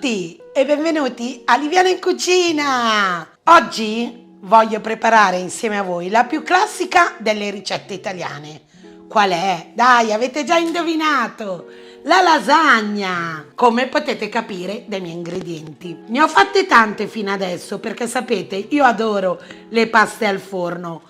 tutti e benvenuti a Liviana in Cucina! Oggi voglio preparare insieme a voi la più classica delle ricette italiane. Qual è? Dai, avete già indovinato! La lasagna! Come potete capire dai miei ingredienti. Ne ho fatte tante fino adesso perché sapete, io adoro le paste al forno.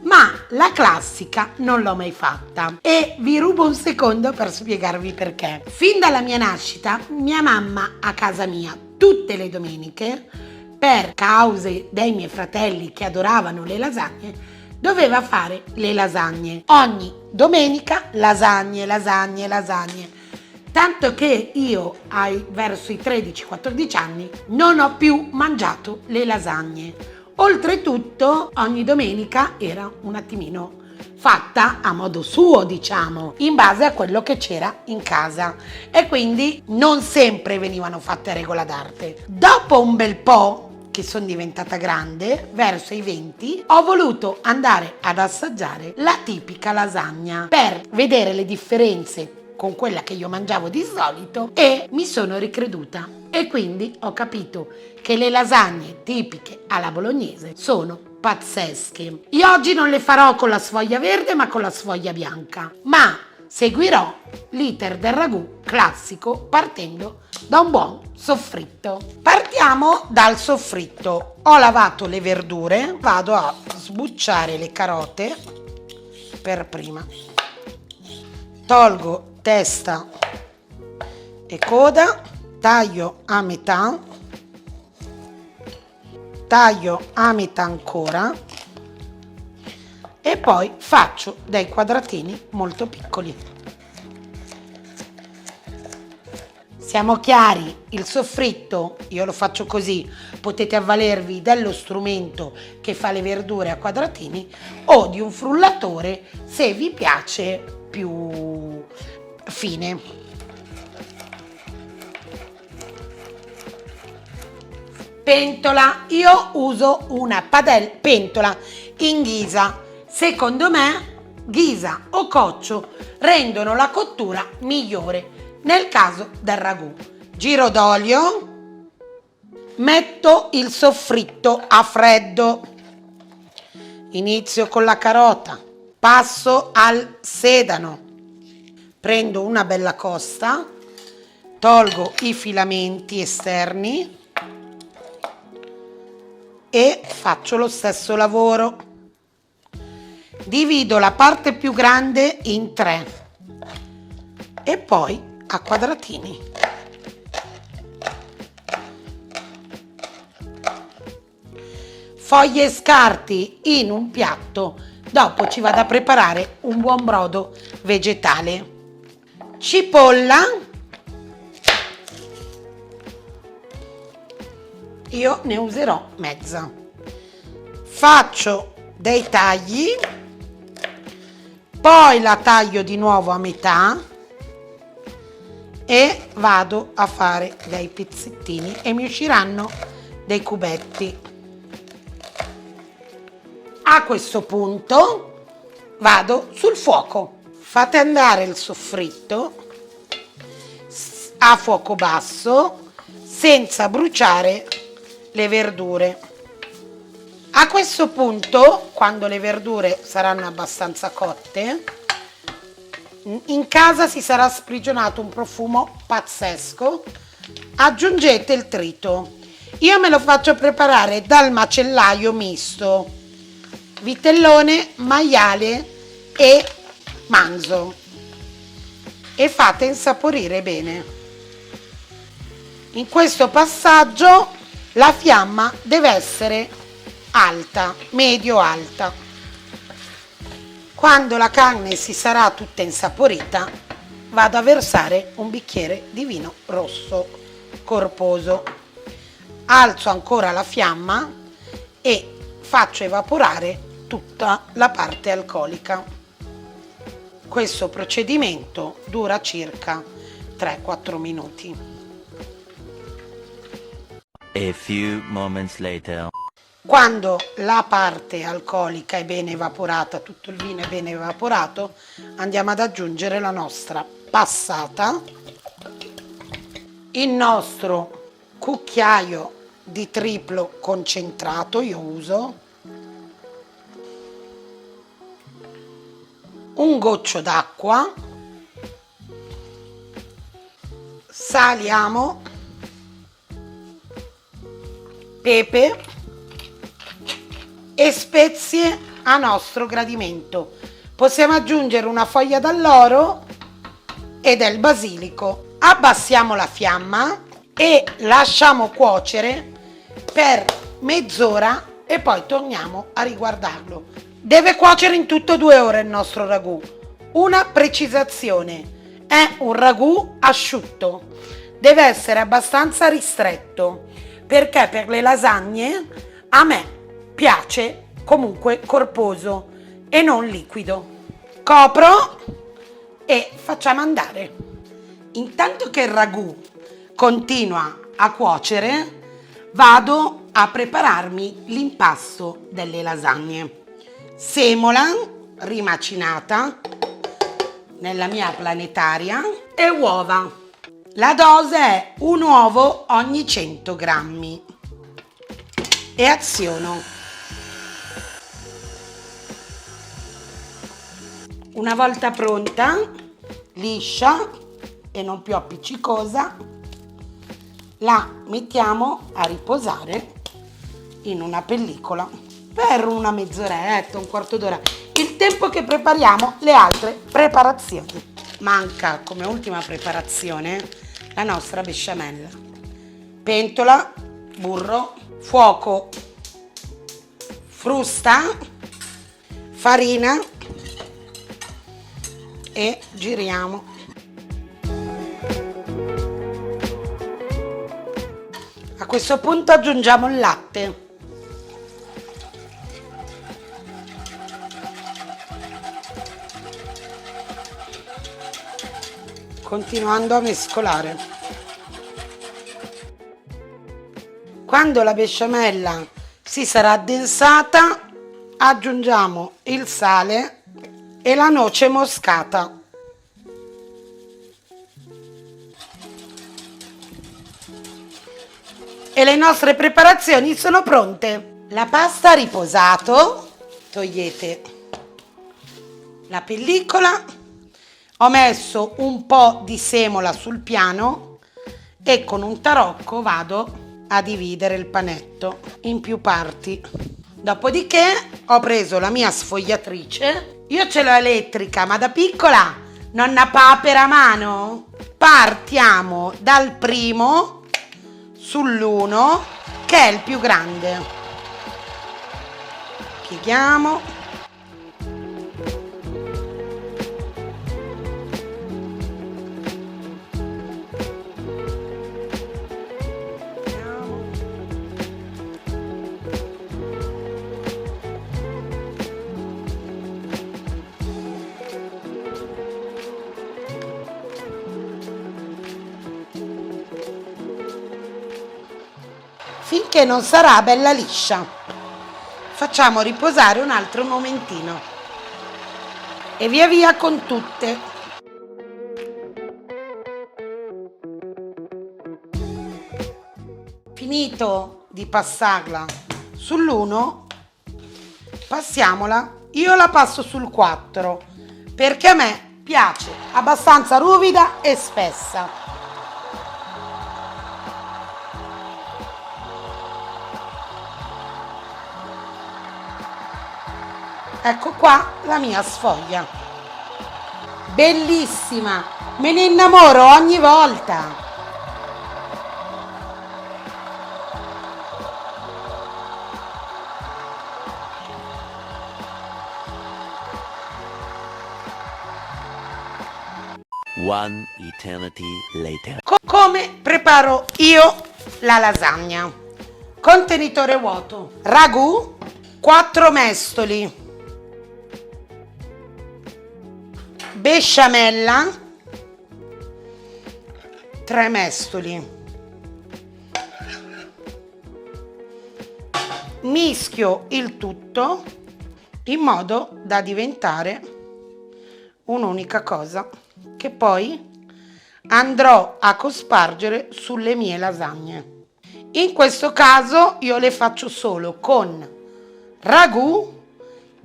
Ma la classica non l'ho mai fatta e vi rubo un secondo per spiegarvi perché. Fin dalla mia nascita, mia mamma a casa mia tutte le domeniche, per cause dei miei fratelli che adoravano le lasagne, doveva fare le lasagne. Ogni domenica lasagne. Tanto che io verso i 13-14 anni non ho più mangiato le lasagne. Oltretutto ogni domenica era un attimino fatta a modo suo, diciamo, in base a quello che c'era in casa e quindi non sempre venivano fatte a regola d'arte. Dopo un bel po' che sono diventata grande, verso i 20, ho voluto andare ad assaggiare la tipica lasagna per vedere le differenze con quella che io mangiavo di solito e mi sono ricreduta e quindi ho capito che le lasagne tipiche alla bolognese sono pazzesche. Io oggi non le farò con la sfoglia verde ma con la sfoglia bianca, ma seguirò l'iter del ragù classico partendo da un buon soffritto. Partiamo dal soffritto. Ho lavato le verdure, vado a sbucciare le carote per prima. Tolgo testa e coda, taglio a metà ancora e poi faccio dei quadratini molto piccoli. Siamo chiari, il soffritto io lo faccio così, potete avvalervi dello strumento che fa le verdure a quadratini o di un frullatore se vi piace più fine. Pentola, io uso una pentola in ghisa. Secondo me ghisa o coccio rendono la cottura migliore nel caso del ragù. Giro d'olio, metto il soffritto a freddo, inizio con la carota, passo al sedano, prendo una bella costa, tolgo i filamenti esterni e faccio lo stesso lavoro. Divido la parte più grande in 3 e poi a quadratini. Foglie e scarti in un piatto, dopo ci vado a preparare un buon brodo vegetale. Cipolla, io ne userò mezza. Faccio dei tagli, poi la taglio di nuovo a metà e vado a fare dei pezzettini e mi usciranno dei cubetti. A questo punto vado sul fuoco. Fate andare il soffritto a fuoco basso senza bruciare le verdure. A questo punto, quando le verdure saranno abbastanza cotte, in casa si sarà sprigionato un profumo pazzesco. Aggiungete il trito. Io me lo faccio preparare dal macellaio misto, vitellone, maiale e manzo e fate insaporire bene. In questo passaggio la fiamma deve essere alta, medio alta. Quando la carne si sarà tutta insaporita, vado a versare un bicchiere di vino rosso corposo. Alzo ancora la fiamma e faccio evaporare tutta la parte alcolica. Questo procedimento dura circa 3-4 minuti. A few moments later. Quando la parte alcolica è ben evaporata, tutto il vino è ben evaporato, andiamo ad aggiungere la nostra passata, il nostro cucchiaio di triplo concentrato, io uso un goccio d'acqua, saliamo, pepe e spezie a nostro gradimento. Possiamo aggiungere una foglia d'alloro e del basilico. Abbassiamo la fiamma e lasciamo cuocere per mezz'ora e poi torniamo a riguardarlo. Deve cuocere in tutto 2 ore il nostro ragù. Una precisazione: è un ragù asciutto, deve essere abbastanza ristretto, perché per le lasagne a me piace comunque corposo e non liquido. Copro e facciamo andare. Intanto che il ragù continua a cuocere, vado a prepararmi l'impasto delle lasagne. Semola rimacinata nella mia planetaria e uova. La dose è un uovo ogni 100 grammi. E aziono. Una volta pronta, liscia e non più appiccicosa, la mettiamo a riposare in una pellicola per una mezz'oretta, un quarto d'ora, il tempo che prepariamo le altre preparazioni. Manca come ultima preparazione la nostra besciamella. Pentola, burro, fuoco, frusta, farina e giriamo. A questo punto aggiungiamo il latte. Continuando a mescolare. Quando la besciamella si sarà addensata, aggiungiamo il sale e la noce moscata. E le nostre preparazioni sono pronte. La pasta ha riposato, togliete la pellicola. Ho messo un po' di semola sul piano e con un tarocco vado a dividere il panetto in più parti. Dopodiché ho preso la mia sfogliatrice. Io ce l'ho elettrica, ma da piccola nonna papera a mano. Partiamo dal primo sull'1, che è il più grande. Pieghiamo. Finché non sarà bella liscia. Facciamo riposare un altro momentino e via via con tutte. Finito di passarla sull'1, passiamola. Io la passo sul 4 perché a me piace abbastanza ruvida e spessa. Ecco qua la mia sfoglia. Bellissima, me ne innamoro ogni volta. One eternity later. Come preparo io la lasagna? Contenitore vuoto. Ragù, 4 mestoli. Besciamella, 3 mestoli. Mischio il tutto in modo da diventare un'unica cosa che poi andrò a cospargere sulle mie lasagne. In questo caso io le faccio solo con ragù,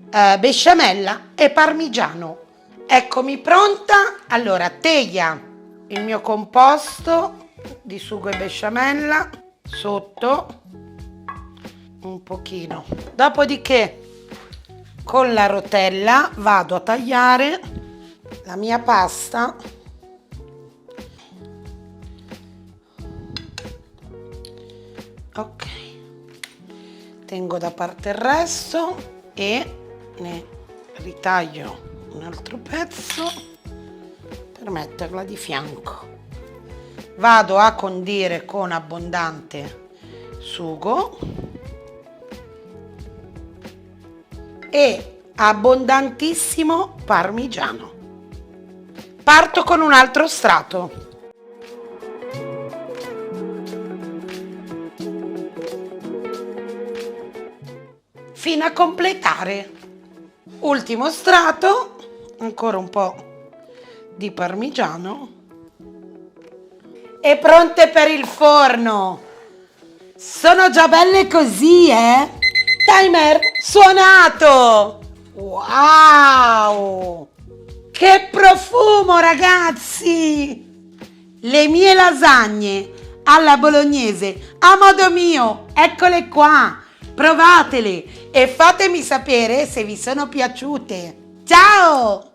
besciamella e parmigiano. Eccomi pronta. Allora, teglia il mio composto di sugo e besciamella sotto un pochino. Dopodiché con la rotella vado a tagliare la mia pasta. Ok, tengo da parte il resto e ne ritaglio un altro pezzo per metterla di fianco. Vado a condire con abbondante sugo e abbondantissimo parmigiano. Parto con un altro strato. Fino a completare. Ultimo strato, ancora un po' di parmigiano e pronte per il forno. Sono già belle così, eh? Timer suonato! Wow! Che profumo, ragazzi! Le mie lasagne alla bolognese a modo mio, eccole qua! Provatele e fatemi sapere se vi sono piaciute. Ciao!